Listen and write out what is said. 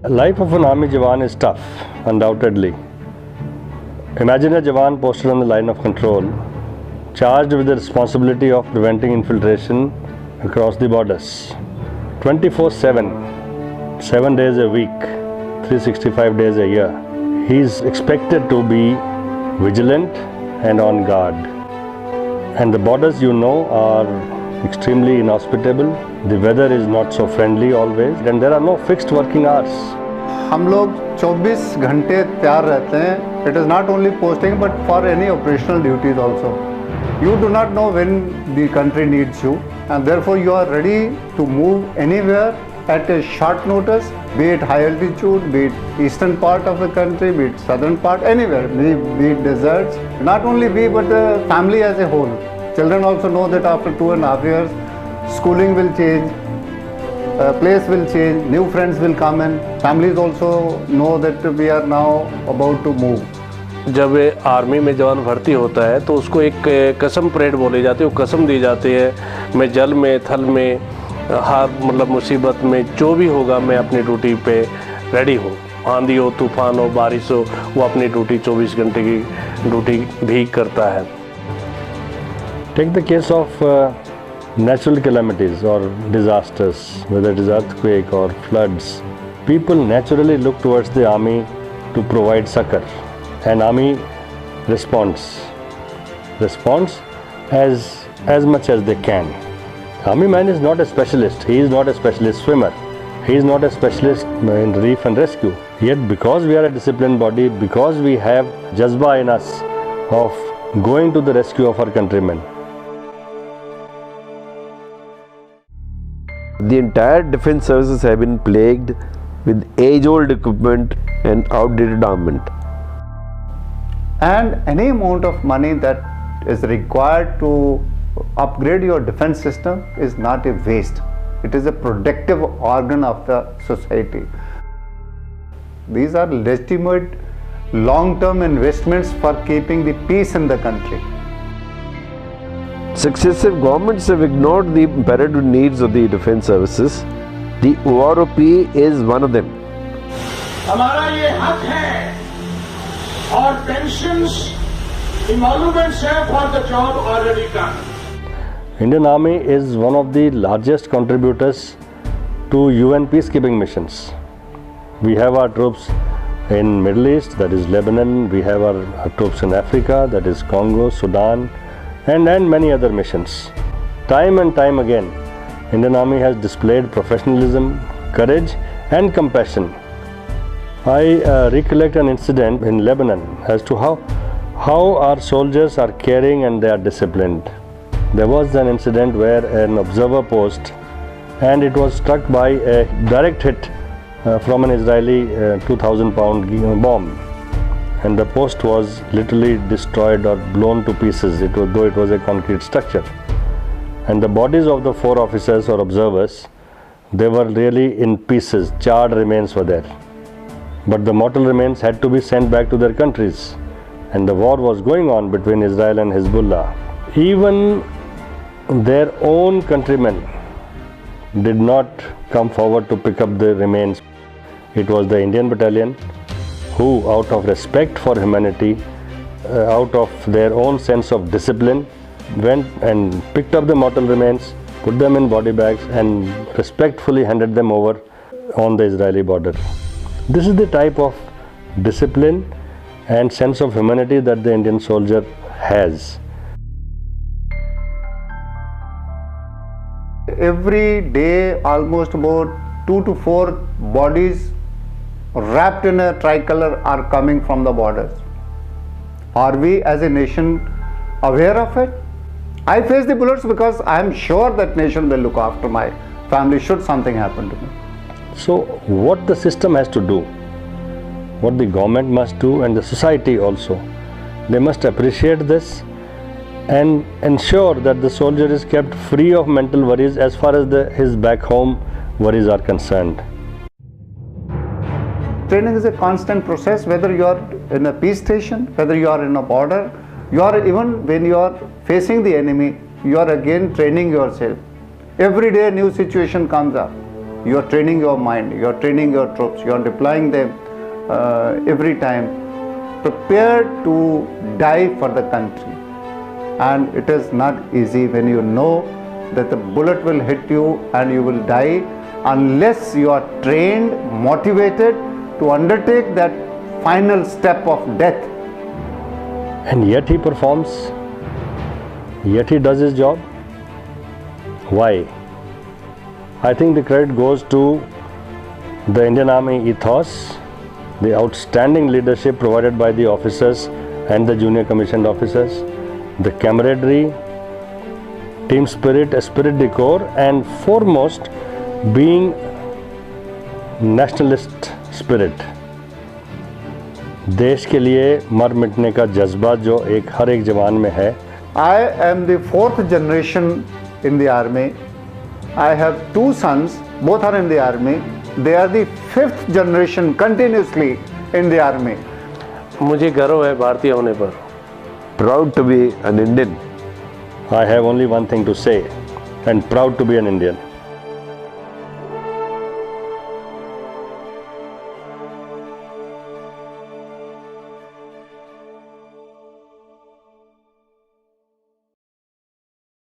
Life of an army Jawan is tough, undoubtedly. Imagine a Jawan posted on the line of control, charged with the responsibility of preventing infiltration across the borders. 24/7, 7 days a week, 365 days a year. He is expected to be vigilant and on guard. And the borders, are extremely inhospitable. The weather is not so friendly always, and there are no fixed working hours. हम लोग 24 घंटे तैयार रहते हैं. It is not only posting but for any operational duties also. You do not know when the country needs you, and therefore you are ready to move anywhere at a short notice, be it high altitude, be it eastern part of the country, be it southern part, anywhere, be it deserts. Not only we but the family as a whole. Children also know that after 2.5 years, schooling will change, place will change, new friends will come in. Families also know that we are now about to move. जब army में जवान भर्ती होता है तो उसको एक कसम परेड बोली जाती है, वो कसम दी जाती है, मैं जल में, थल में, हर मुसीबत में जो भी होगा मैं अपनी ड्यूटी पे रेडी हूँ. आंधी हो, तूफान हो, बारिश हो, वो अपनी ड्यूटी 24 घंटे की ड्यूटी भी करता है. Take the case of natural calamities or disasters, whether it is earthquake or floods. People naturally look towards the army to provide succor, and army responds as much as they can. Army man is not a specialist. He is not a specialist swimmer. He is not a specialist in reef and rescue. Yet because we are a disciplined body, because we have jazba in us of going to the rescue of our countrymen. The entire defense services have been plagued with age-old equipment and outdated armament. And any amount of money that is required to upgrade your defense system is not a waste. It is a productive organ of the society. These are legitimate long-term investments for keeping the peace in the country. Successive governments have ignored the imperative needs of the defense services. The OROP is one of them. हमारा ये हक है और pensions, emoluments है for the job already done. Indian Army is one of the largest contributors to UN peacekeeping missions. We have our troops in Middle East, that is Lebanon. We have our troops in Africa, that is Congo, Sudan, and many other missions. Time and time again, Indian Army has displayed professionalism, courage and compassion. I recollect an incident in Lebanon as to how our soldiers are caring and they are disciplined. There was an incident where an observer post, and it was struck by a direct hit from an Israeli 2,000-pound bomb, and the post was literally destroyed or blown to pieces, though it was a concrete structure. And the bodies of the 4 officers or observers, they were really in pieces, charred remains were there. But the mortal remains had to be sent back to their countries, and the war was going on between Israel and Hezbollah. Even their own countrymen did not come forward to pick up the remains. It was the Indian battalion who, out of respect for humanity, out of their own sense of discipline, went and picked up the mortal remains, put them in body bags and respectfully handed them over on the Israeli border. This is the type of discipline and sense of humanity that the Indian soldier has. Every day almost about 2 to 4 bodies wrapped in a tricolor are coming from the borders. Are we as a nation aware of it? I face the bullets because I am sure that nation will look after my family should something happen to me. So what the system has to do, what the government must do and the society also, they must appreciate this and ensure that the soldier is kept free of mental worries as far as his back home worries are concerned. Training is a constant process, whether you are in a peace station, whether you are in a border, even when you are facing the enemy, you are again training yourself. Every day a new situation comes up. You are training your mind, you are training your troops, you are deploying them every time, prepared to die for the country. And it is not easy when you know that the bullet will hit you and you will die unless you are trained, motivated to undertake that final step of death. And yet he performs, yet he does his job. Why? I think the credit goes to the Indian Army ethos, the outstanding leadership provided by the officers and the junior commissioned officers, the camaraderie, team spirit, esprit de corps, and foremost being nationalist spirit. देश के लिए मर मिटने का जज्बा जो हर एक जवान में है. I am the 4th generation in the army. I have 2 sons, both are in the army. They are the 5th generation continuously in the army. मुझे गर्व है भारतीय होने पर. Proud to be an Indian. I have only one thing to say, and proud to be an Indian.